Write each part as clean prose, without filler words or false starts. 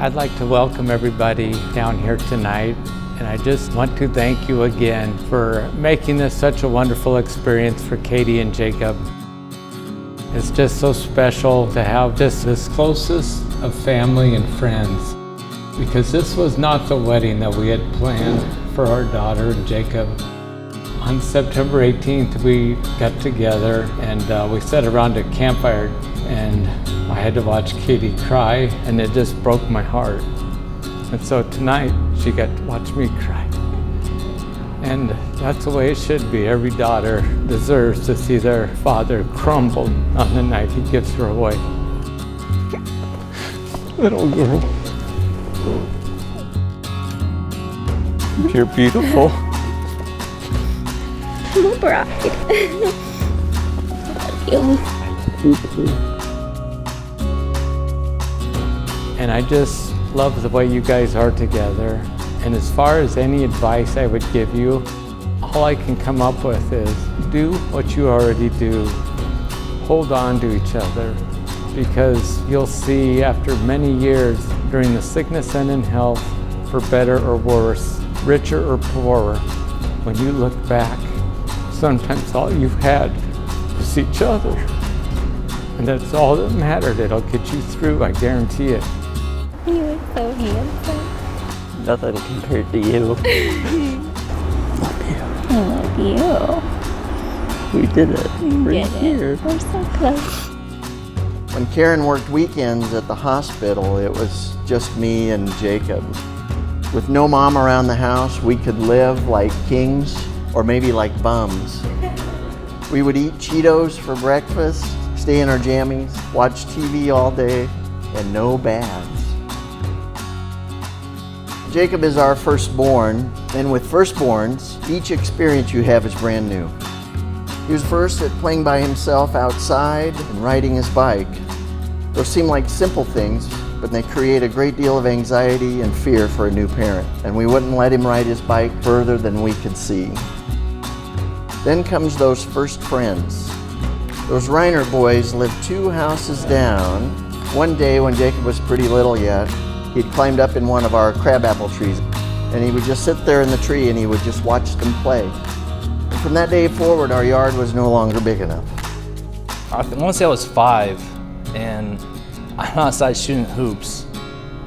I'd like to welcome everybody down here tonight, and I just want to thank you again for making this such a wonderful experience for Katie and Jacob. It's just so special to have just this closest of family and friends, because this was not the wedding that we had planned for our daughter and Jacob. On September 18th, we got together and we sat around a campfire, and I had to watch Katie cry, and it just broke my heart. And so tonight, she got to watch me cry. And that's the way it should be. Every daughter deserves to see their father crumble on the night he gives her away. Little girl. You're beautiful. I'm a bride. I love you. And I just love the way you guys are together. And as far as any advice I would give you, all I can come up with is do what you already do. Hold on to each other, because you'll see after many years, during the sickness and in health, for better or worse, richer or poorer, when you look back, sometimes all you've had was each other. And that's all that mattered. It'll get you through, I guarantee it. You are so handsome. Nothing compared to you. Love you. I love you. We did it. We're here. We're so close. When Karen worked weekends at the hospital, it was just me and Jacob. With no mom around the house, we could live like kings, or maybe like bums. We would eat Cheetos for breakfast, stay in our jammies, watch TV all day, and no baths. Jacob is our firstborn, and with firstborns, each experience you have is brand new. He was first at playing by himself outside and riding his bike. Those seem like simple things, but they create a great deal of anxiety and fear for a new parent, and we wouldn't let him ride his bike further than we could see. Then comes those first friends. Those Reiner boys lived 2 houses down. One day when Jacob was pretty little yet, he'd climbed up in one of our crabapple trees, and he would just sit there in the tree and he would just watch them play. And from that day forward, our yard was no longer big enough. I want to say I was 5, and I'm outside shooting hoops,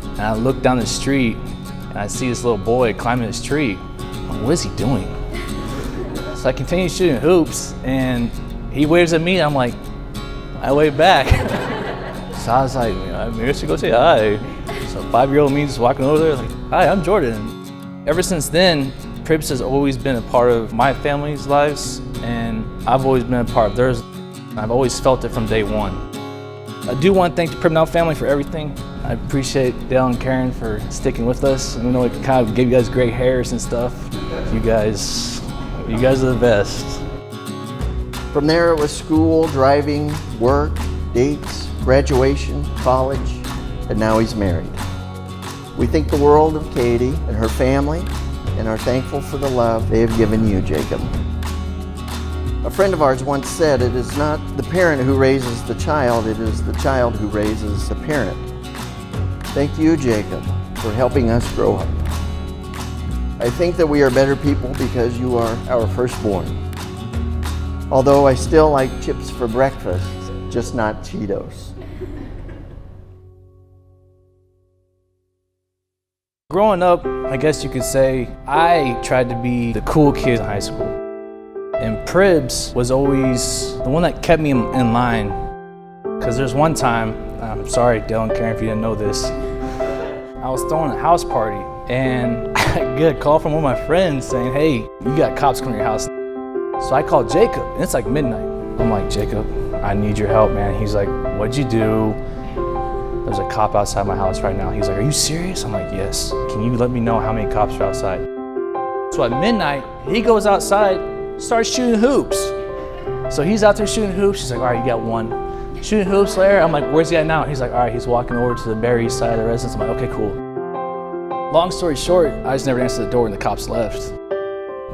and I look down the street and I see this little boy climbing this tree. I'm like, what is he doing? So I continue shooting hoops, and he waves at me, and I'm like, I wave back. So I was like, maybe I should go say hi. So 5-year-old me just walking over there, like, hi, I'm Jordan. Ever since then, Pribs has always been a part of my family's lives, and I've always been a part of theirs. I've always felt it from day one. I do want to thank the Pribnow family for everything. I appreciate Dale and Karen for sticking with us. I know it kind of gave you guys gray hairs and stuff. You guys are the best. From there, it was school, driving, work, dates, graduation, college, and now he's married. We think the world of Katie and her family, and are thankful for the love they have given you, Jacob. A friend of ours once said, it is not the parent who raises the child, it is the child who raises the parent. Thank you, Jacob, for helping us grow up. I think that we are better people because you are our firstborn. Although I still like chips for breakfast, just not Cheetos. Growing up, I guess you could say, I tried to be the cool kid in high school. And Pribs was always the one that kept me in line. Because there's one time, I'm sorry Dale and Karen if you didn't know this, I was throwing a house party and I get a call from one of my friends saying, hey, you got cops coming to your house. So I called Jacob, and it's like midnight. I'm like, Jacob, I need your help, man. He's like, what'd you do? There's a cop outside my house right now. He's like, are you serious? I'm like, yes. Can you let me know how many cops are outside? So at midnight, he goes outside, starts shooting hoops. So he's out there shooting hoops. He's like, all right, you got one. Shooting hoops later. I'm like, where's he at now? He's like, all right, he's walking over to the Barry side of the residence. I'm like, okay, cool. Long story short, I just never answered the door and the cops left.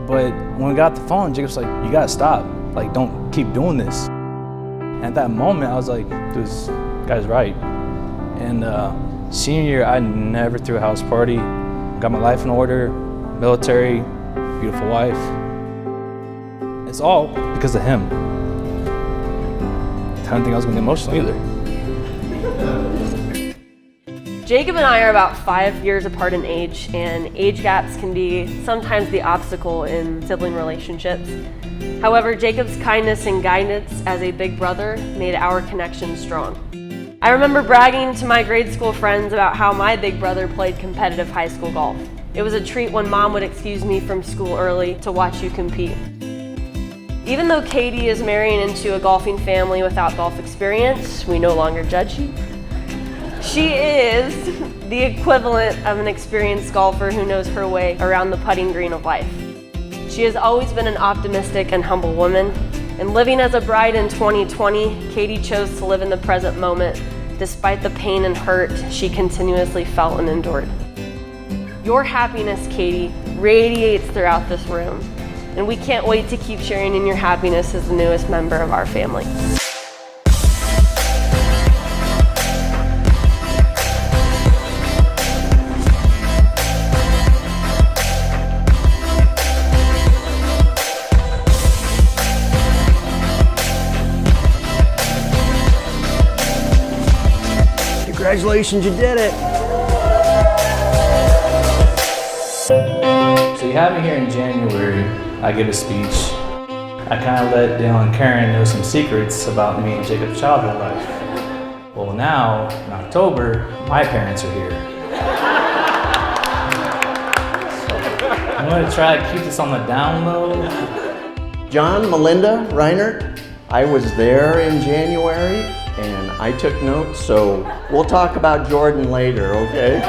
But when we got the phone, Jacob's like, you gotta stop. Like, don't keep doing this. And at that moment, I was like, this guy's right. And Senior year, I never threw a house party. Got my life in order, military, beautiful wife. It's all because of him. I didn't think I was gonna be emotional either. Jacob and I are about 5 years apart in age, and age gaps can be sometimes the obstacle in sibling relationships. However, Jacob's kindness and guidance as a big brother made our connection strong. I remember bragging to my grade school friends about how my big brother played competitive high school golf. It was a treat when Mom would excuse me from school early to watch you compete. Even though Katie is marrying into a golfing family without golf experience, we no longer judge you. She is the equivalent of an experienced golfer who knows her way around the putting green of life. She has always been an optimistic and humble woman, and living as a bride in 2020, Katie chose to live in the present moment despite the pain and hurt she continuously felt and endured. Your happiness, Katie, radiates throughout this room, and we can't wait to keep sharing in your happiness as the newest member of our family. Congratulations, you did it. So you have me here in January, I give a speech. I kind of let Dale and Karen know some secrets about me and Jacob's childhood life. Well, now, in October, my parents are here. So I'm gonna try to keep this on the down low. John, Melinda, Reinert, I was there in January and I took notes, so we'll talk about Jordan later, okay?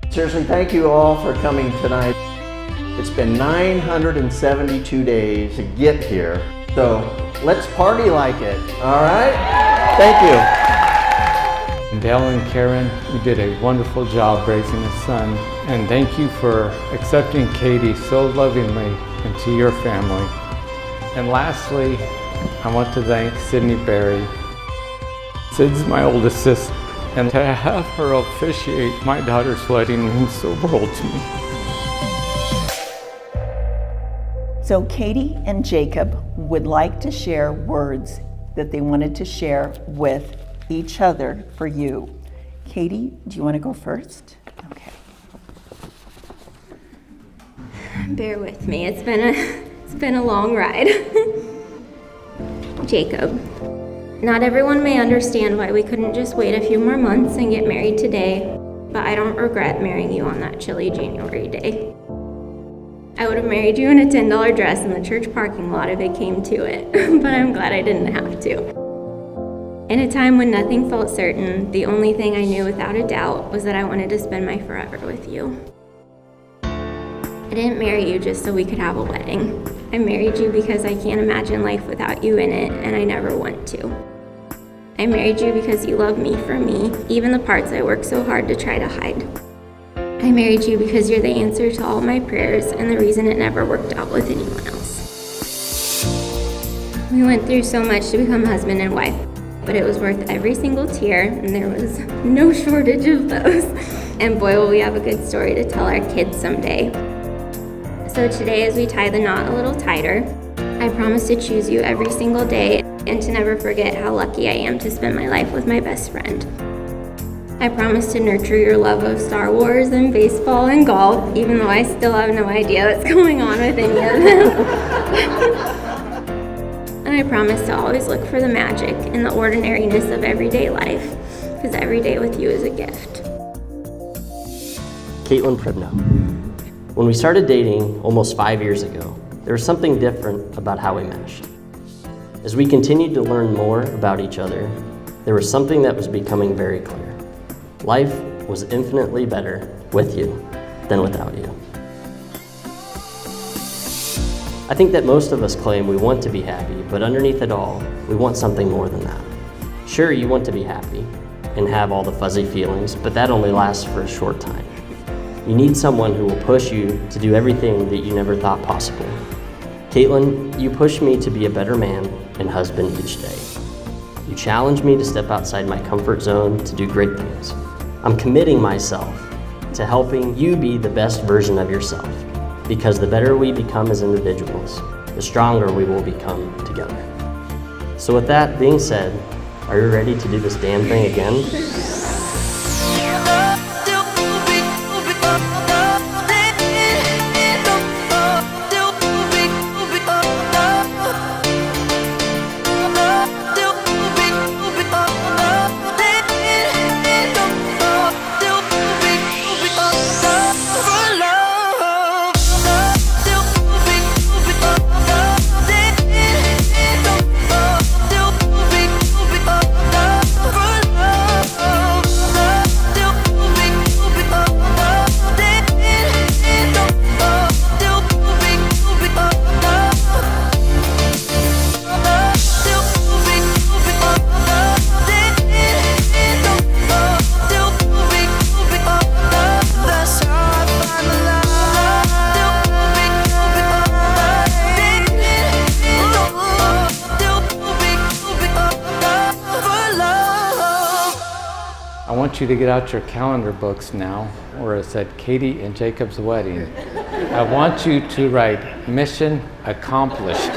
Seriously, thank you all for coming tonight. It's been 972 days to get here, so let's party like it, all right? Thank you. Dale and Karen, you did a wonderful job raising a son, and thank you for accepting Katie so lovingly into your family. And lastly, I want to thank Sydney Berry. Sid's my oldest sister, and to have her officiate my daughter's wedding means the world to me. So Katie and Jacob would like to share words that they wanted to share with each other for you. Katie, do you want to go first? Okay. Bear with me. It's been a long ride. Jacob, not everyone may understand why we couldn't just wait a few more months and get married today, but I don't regret marrying you on that chilly January day. I would have married you in a $10 dress in the church parking lot if it came to it, but I'm glad I didn't have to. In a time when nothing felt certain, the only thing I knew without a doubt was that I wanted to spend my forever with you. I didn't marry you just so we could have a wedding. I married you because I can't imagine life without you in it, and I never want to. I married you because you love me for me, even the parts I work so hard to try to hide. I married you because you're the answer to all my prayers and the reason it never worked out with anyone else. We went through so much to become husband and wife, but it was worth every single tear, and there was no shortage of those. And boy, will we have a good story to tell our kids someday. So today, as we tie the knot a little tighter, I promise to choose you every single day and to never forget how lucky I am to spend my life with my best friend. I promise to nurture your love of Star Wars and baseball and golf, even though I still have no idea what's going on with any of them. And I promise to always look for the magic in the ordinariness of everyday life, because every day with you is a gift. Caitlin Pribnow. When we started dating almost 5 years ago, there was something different about how we meshed. As we continued to learn more about each other, there was something that was becoming very clear. Life was infinitely better with you than without you. I think that most of us claim we want to be happy, but underneath it all, we want something more than that. Sure, you want to be happy and have all the fuzzy feelings, but that only lasts for a short time. You need someone who will push you to do everything that you never thought possible. Caitlin, you push me to be a better man and husband each day. You challenge me to step outside my comfort zone to do great things. I'm committing myself to helping you be the best version of yourself, because the better we become as individuals, the stronger we will become together. So with that being said, are you ready to do this damn thing again? I want you to get out your calendar books now, where it said Katie and Jacob's wedding. I want you to write mission accomplished. So,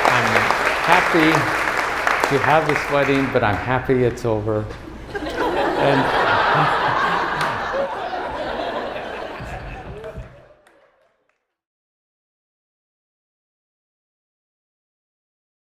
I'm happy to have this wedding, but I'm happy it's over. And